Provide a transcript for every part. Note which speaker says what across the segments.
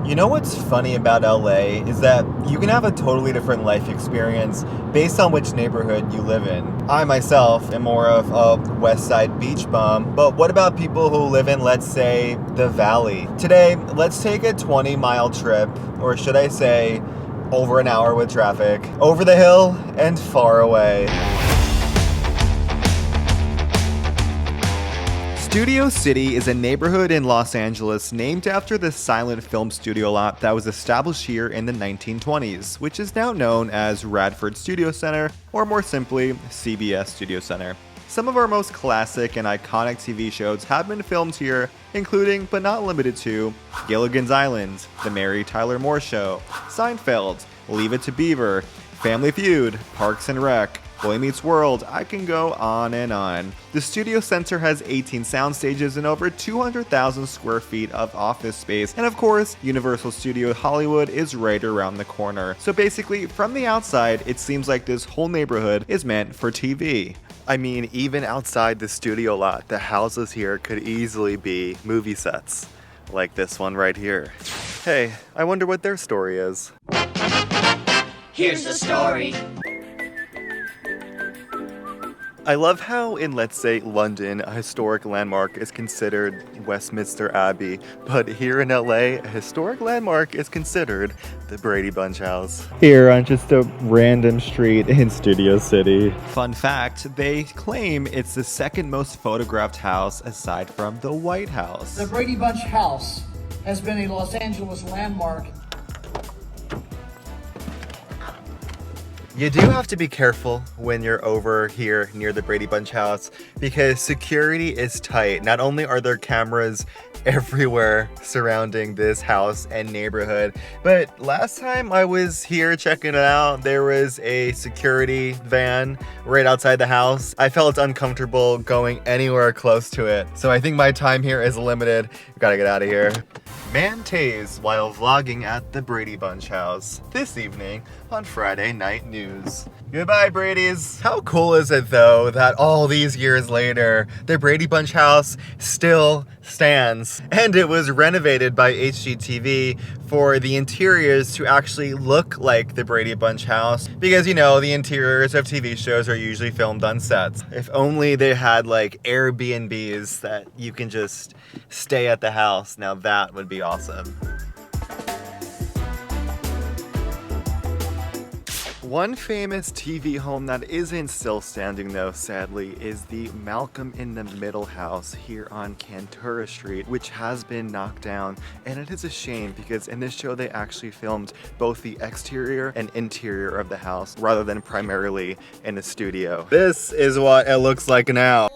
Speaker 1: You know what's funny about LA is that you can have a totally different life experience based on which neighborhood you live in. I myself am more of a West Side beach bum, but what about people who live in, let's say, the Valley? Today, let's take a 20-mile trip, or should I say, over an hour with traffic, over the hill and far away. Studio City is a neighborhood in Los Angeles named after the silent film studio lot that was established here in the 1920s, which is now known as Radford Studio Center, or more simply, CBS Studio Center. Some of our most classic and iconic TV shows have been filmed here, including, but not limited to, Gilligan's Island, The Mary Tyler Moore Show, Seinfeld, Leave It to Beaver, Family Feud, Parks and Rec, Boy Meets World. I can go on and on. The Studio Center has 18 sound stages and over 200,000 square feet of office space. And of course, Universal Studio Hollywood is right around the corner. So basically, from the outside, it seems like this whole neighborhood is meant for TV. I mean, even outside the studio lot, the houses here could easily be movie sets. Like this one right here. Hey, I wonder what their story is.
Speaker 2: Here's the story.
Speaker 1: I love how in, let's say, London, a historic landmark is considered Westminster Abbey, but here in LA, a historic landmark is considered the Brady Bunch house. Here on just a random street in Studio City. Fun fact, they claim it's the second most photographed house aside from the White House.
Speaker 3: The Brady Bunch house has been a Los Angeles landmark.
Speaker 1: You do have to be careful when you're over here near the Brady Bunch house because security is tight. Not only are there cameras everywhere surrounding this house and neighborhood, but last time I was here checking it out, there was a security van right outside the house. I felt uncomfortable going anywhere close to it. So I think my time here is limited. Gotta get out of here. Man tased while vlogging at the Brady Bunch house this evening on Friday Night News. Goodbye, Brady's. How cool is it, though, that all these years later, the Brady Bunch house still stands? And it was renovated by HGTV for the interiors to actually look like the Brady Bunch house. Because, you know, the interiors of TV shows are usually filmed on sets. If only they had, like, Airbnbs that you can just stay at the house. Now that would be awesome. One famous TV home that isn't still standing though, sadly, is the Malcolm in the Middle house here on Cantura Street, which has been knocked down. And it is a shame because in this show they actually filmed both the exterior and interior of the house rather than primarily in a studio. This is what it looks like now.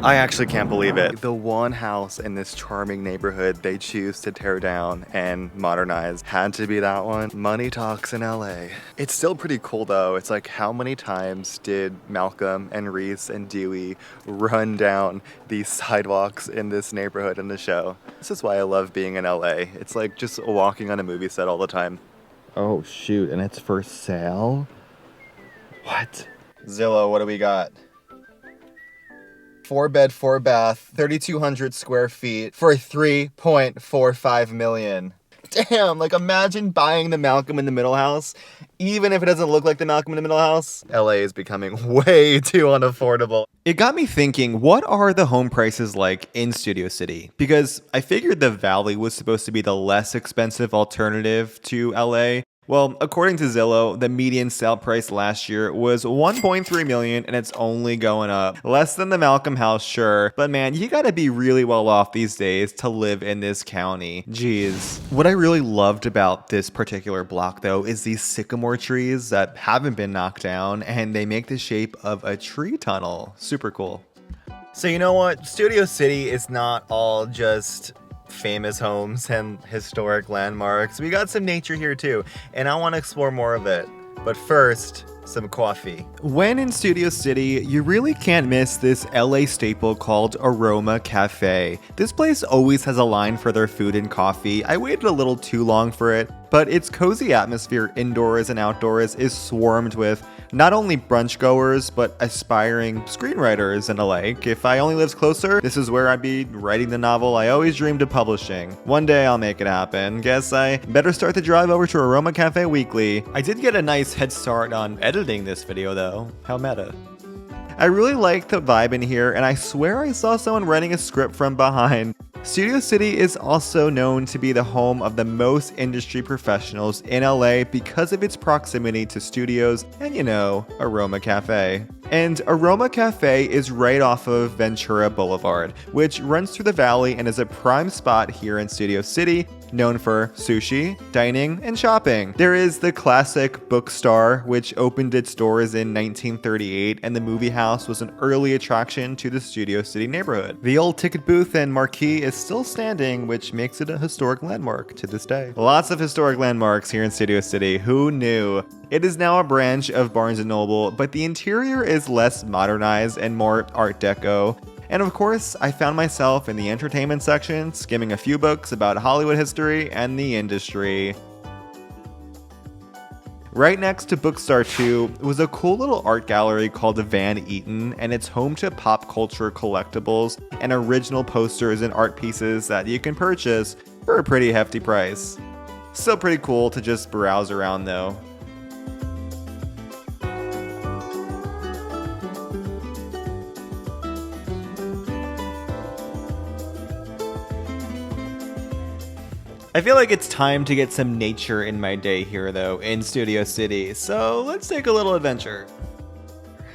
Speaker 1: I actually can't believe it. The one house in this charming neighborhood they choose to tear down and modernize had to be that one. Money talks in LA. It's still pretty cool though. It's like, how many times did Malcolm and Reese and Dewey run down these sidewalks in this neighborhood in the show? This is why I love being in LA. It's like just walking on a movie set all the time. Oh shoot, and it's for sale? What? Zillow, what do we got? 4-bed, 4-bath, 3,200 square feet for $3.45 million. Damn, like imagine buying the Malcolm in the Middle house, even if it doesn't look like the Malcolm in the Middle house. LA is becoming way too unaffordable. It got me thinking, what are the home prices like in Studio City? Because I figured the Valley was supposed to be the less expensive alternative to LA. Well, according to Zillow, the median sale price last year was $1.3 million and it's only going up. Less than the Malcolm house, sure, but man, you gotta be really well off these days to live in this county. Jeez. What I really loved about this particular block though is these sycamore trees that haven't been knocked down and they make the shape of a tree tunnel. Super cool. So you know what? Studio City is not all just famous homes and historic landmarks. We got some nature here too, and I want to explore more of it. But first, some coffee. When in Studio City, you really can't miss this LA staple called Aroma Cafe. This place always has a line for their food and coffee. I waited a little too long for it, but its cozy atmosphere indoors and outdoors is swarmed with not only brunch goers, but aspiring screenwriters and the like. If I only lived closer, this is where I'd be writing the novel I always dreamed of publishing. One day I'll make it happen. Guess I better start the drive over to Aroma Cafe Weekly. I did get a nice head start on editing this video though. How meta. I really like the vibe in here, and I swear I saw someone writing a script from behind. Studio City is also known to be the home of the most industry professionals in LA because of its proximity to studios and, you know, Aroma Cafe. And Aroma Cafe is right off of Ventura Boulevard, which runs through the valley and is a prime spot here in Studio City, known for sushi, dining, and shopping. There is the classic Bookstore, which opened its doors in 1938, and the movie house was an early attraction to the Studio City neighborhood. The old ticket booth and marquee is still standing, which makes it a historic landmark to this day. Lots of historic landmarks here in Studio City. Who knew? It is now a branch of Barnes & Noble, but the interior is less modernized and more Art Deco. And of course, I found myself in the entertainment section, skimming a few books about Hollywood history and the industry. Right next to Bookstore 2 was a cool little art gallery called the Van Eaton, and it's home to pop culture collectibles and original posters and art pieces that you can purchase for a pretty hefty price. Still pretty cool to just browse around though. I feel like it's time to get some nature in my day here though, in Studio City, so let's take a little adventure.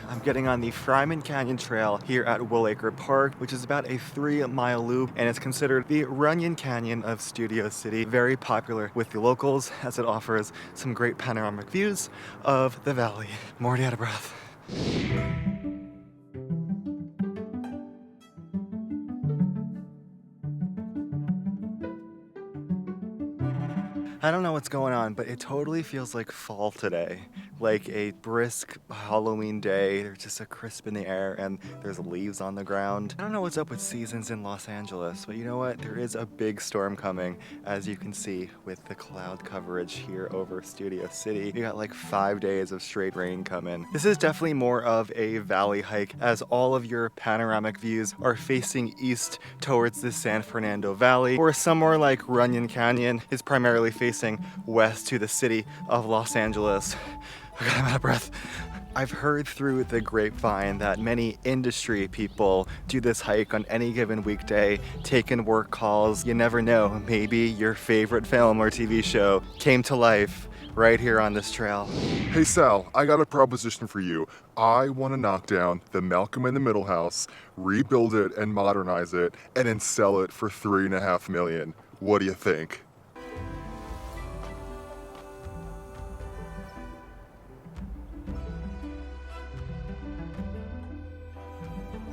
Speaker 1: I'm getting on the Fryman Canyon Trail here at Woolacre Park, which is about a 3-mile loop, and it's considered the Runyon Canyon of Studio City. Very popular with the locals as it offers some great panoramic views of the valley. I'm already out of breath. I don't know what's going on, but it totally feels like fall today. Like a brisk Halloween day. There's just a crisp in the air and there's leaves on the ground. I don't know what's up with seasons in Los Angeles, but you know what? There is a big storm coming, as you can see with the cloud coverage here over Studio City. You got like 5 days of straight rain coming. This is definitely more of a valley hike, as all of your panoramic views are facing east towards the San Fernando Valley, or somewhere like Runyon Canyon is primarily facing west to the city of Los Angeles. I'm out of breath. I've heard through the grapevine that many industry people do this hike on any given weekday, taking work calls. You never know, maybe your favorite film or TV show came to life right here on this trail.
Speaker 4: Hey Sal, I got a proposition for you. I want to knock down the Malcolm in the Middle house, rebuild it and modernize it, and then sell it for $3.5 million. What do you think?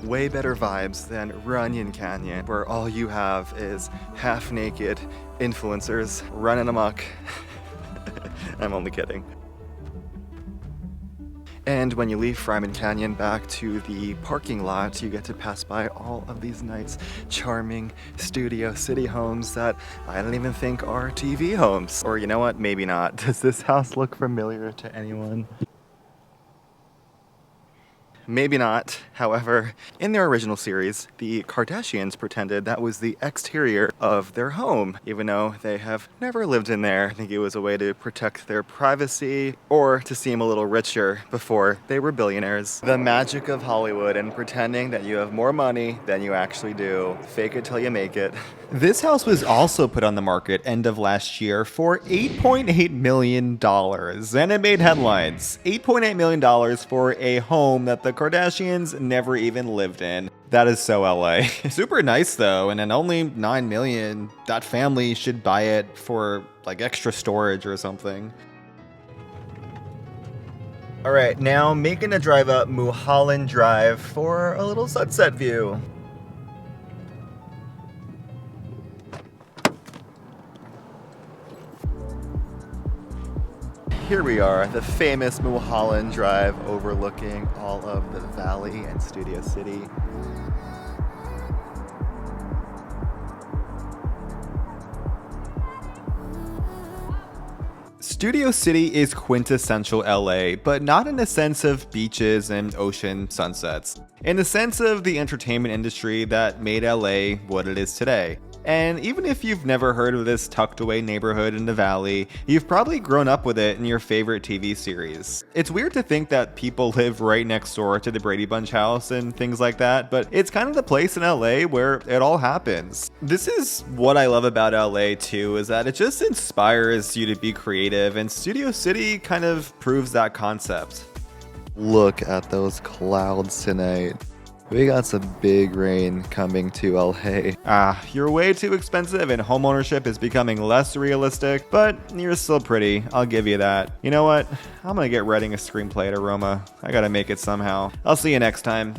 Speaker 1: Way better vibes than Runyon Canyon, where all you have is half-naked influencers running amok. I'm only kidding. And when you leave Fryman Canyon back to the parking lot, you get to pass by all of these nice, charming Studio City homes that I don't even think are TV homes. Or you know what? Maybe not. Does this house look familiar to anyone? Maybe not. However, in their original series, the Kardashians pretended that was the exterior of their home, even though they have never lived in there. I think it was a way to protect their privacy or to seem a little richer before they were billionaires. The magic of Hollywood and pretending that you have more money than you actually do. Fake it till you make it. This house was also put on the market end of last year for $8.8 million, and it made headlines. $8.8 million for a home that the Kardashians never even lived in. That is so LA. Super nice though, and then only $9 million. That family should buy it for like extra storage or something. All right, now making a drive up Mulholland Drive for a little sunset view. Here we are, the famous Mulholland Drive overlooking all of the valley and Studio City. Studio City is quintessential LA, but not in the sense of beaches and ocean sunsets. In the sense of the entertainment industry that made LA what it is today. And even if you've never heard of this tucked away neighborhood in the valley, you've probably grown up with it in your favorite TV series. It's weird to think that people live right next door to the Brady Bunch house and things like that, but it's kind of the place in LA where it all happens. This is what I love about LA too, is that it just inspires you to be creative, and Studio City kind of proves that concept. Look at those clouds tonight. We got some big rain coming to LA. You're way too expensive and homeownership is becoming less realistic, but you're still pretty, I'll give you that. You know what? I'm gonna get writing a screenplay at Aroma. I gotta make it somehow. I'll see you next time.